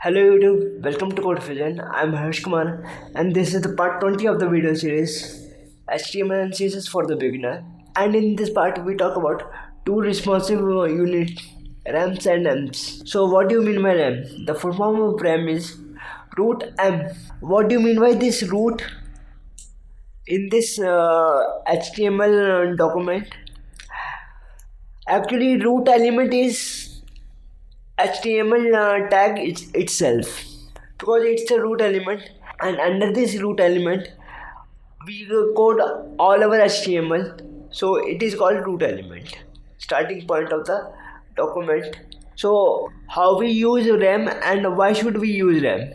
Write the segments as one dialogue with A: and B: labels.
A: Hello YouTube, welcome to Code Fusion. I'm Harsh Kumar and this is the part 20 of the video series HTML and CSS for the beginner. And in this part we talk about two responsive units, RAMs and Ms. So what do you mean by RAM? The full form of RAM is root M. What do you mean by this root in this HTML document? Actually root element is HTML tag itself, because it's a root element, and under this root element we code all our HTML, so it is called root element, starting point of the document. So how we use RAM and why should we use RAM?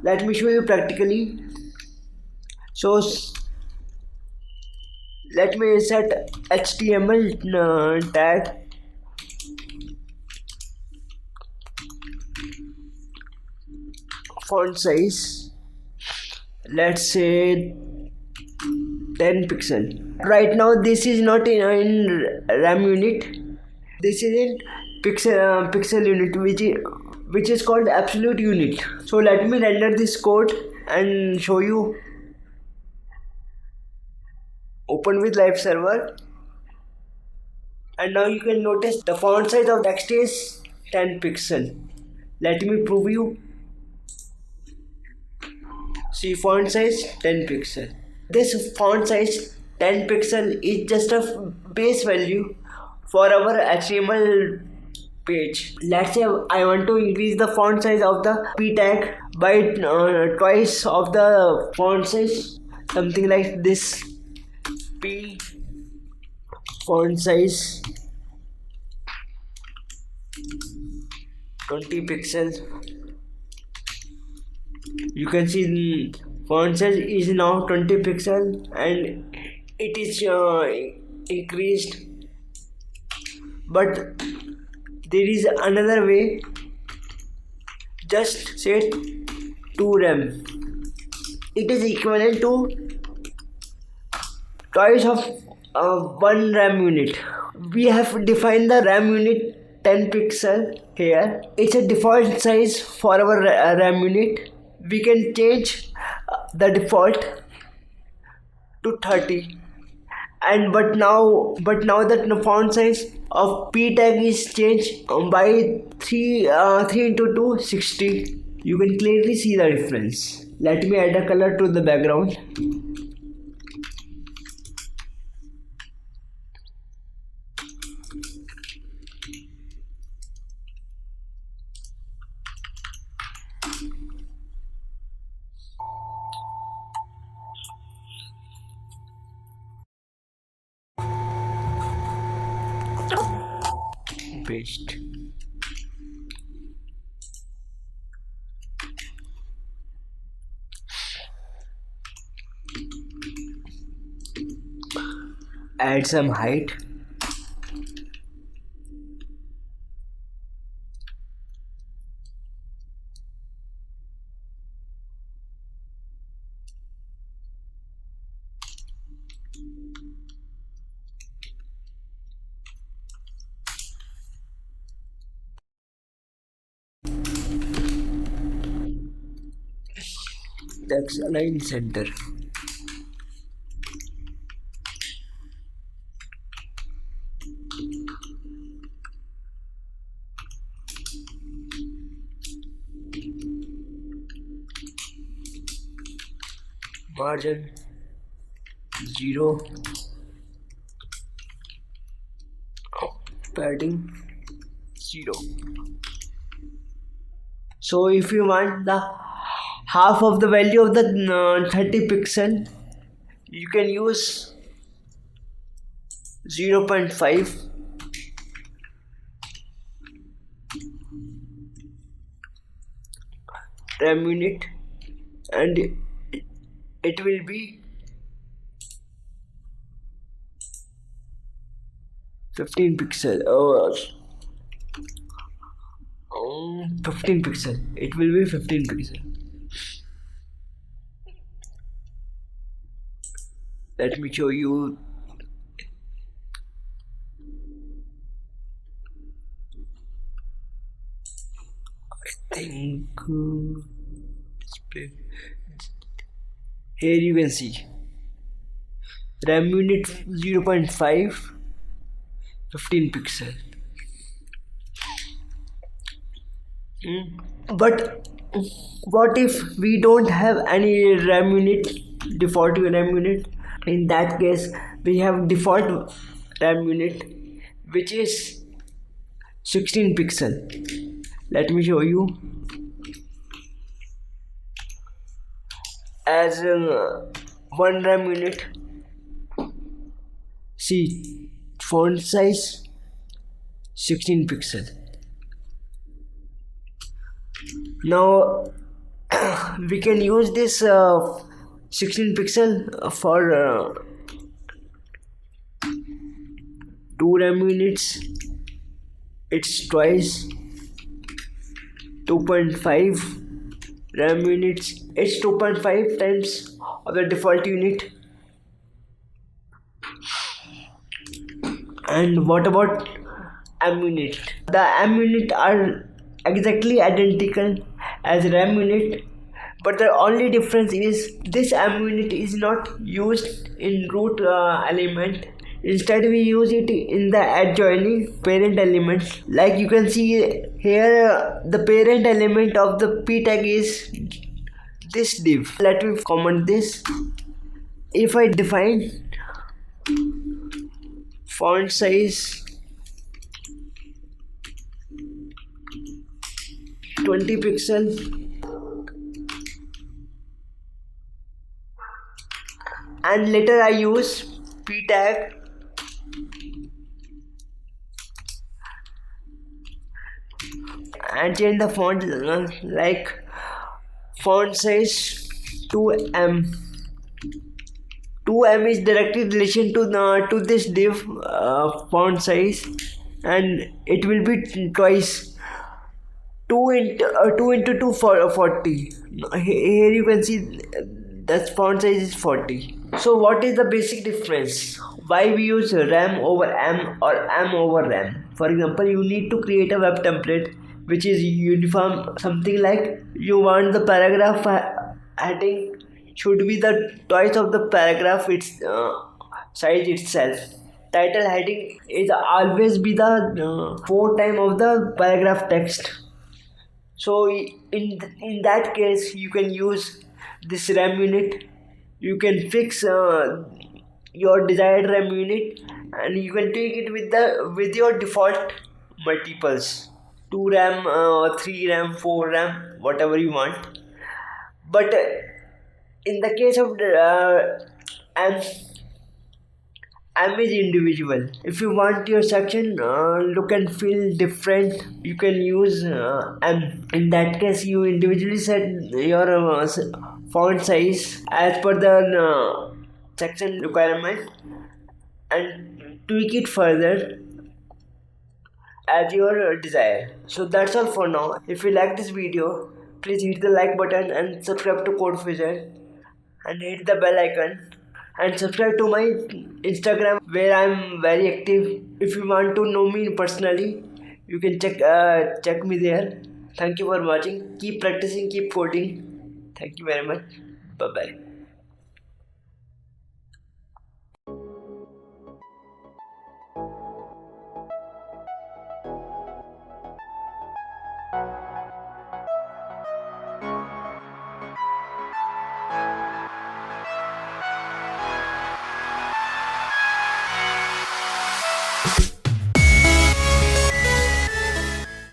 A: Let me show you practically. So let me set HTML tag font size, let's say 10 pixel. Right now this is not in RAM unit, this is in pixel unit, which is called absolute unit. So let me render this code and show you. Open with live server, and now you can notice the font size of text is 10 pixel. Let me prove you. See, font size 10 pixel. This font size 10 pixel is just a base value for our HTML page. Let's say I want to increase the font size of the p tag by twice of the font size, something like this. P font size 20 pixels. You can see the font size is now 20 pixel and it is increased. But there is another way. Just set 2 RAM. It is equivalent to twice of 1 RAM unit. We have defined the RAM unit 10 pixel here. It's a default size for our RAM unit. We can change the default to 30, and but now that the font size of p tag is changed by 3 into 2 60. You can clearly see the difference. Let me add a color to the background. Paste. Add some height. Text align center. Margin 0. Padding 0. So if you want the half of the value of the 30 pixel, you can use 0.5. RAM unit, and it will be 15 pixel. 15 pixel. It will be 15 pixel. Let me show you. think display. Here you can see RAM unit 0.5 15 pixel. But what if we don't have any RAM unit, default RAM unit? In that case we have default RAM unit which is 16 pixel. Let me show you. As one RAM unit, see, font size 16 pixel. Now we can use this 16 pixel for 2 RAM units. It's twice 2.5 RAM units. It's 2.5 times of the default unit. And what about AM unit? The AM unit are exactly identical as RAM unit, but the only difference is this AM unit is not used in root element. Instead we use it in the adjoining parent element. Like you can see here, the parent element of the p tag is this div. Let me comment this. If I define font size 20 pixel and later I use p tag and change the font like font size 2M. 2M is directly relation to this div font size, and it will be twice 2 into 2 for 40. Here you can see that font size is 40. So what is the basic difference? Why we use RAM over AM or AM over RAM? For example, you need to create a web template which is uniform, something like you want the paragraph heading should be the twice of the paragraph its size itself. Title heading is always be the 4 times of the paragraph text. So in that case you can use this RAM unit. You can fix your desired RAM unit and you can take it with your default multiples, 2 RAM, 3 RAM, 4 RAM, whatever you want. But in the case of AM is individual. If you want your section look and feel different, you can use AM. In that case you individually set your font size as per the section requirement and tweak it further as your desire. So that's all for now. If you like this video, please hit the like button and subscribe to Code Fusion and hit the bell icon and subscribe to my Instagram where I'm very active. If you want to know me personally, you can check me there. Thank you for watching. Keep practicing, keep coding. Thank you very much. Bye bye.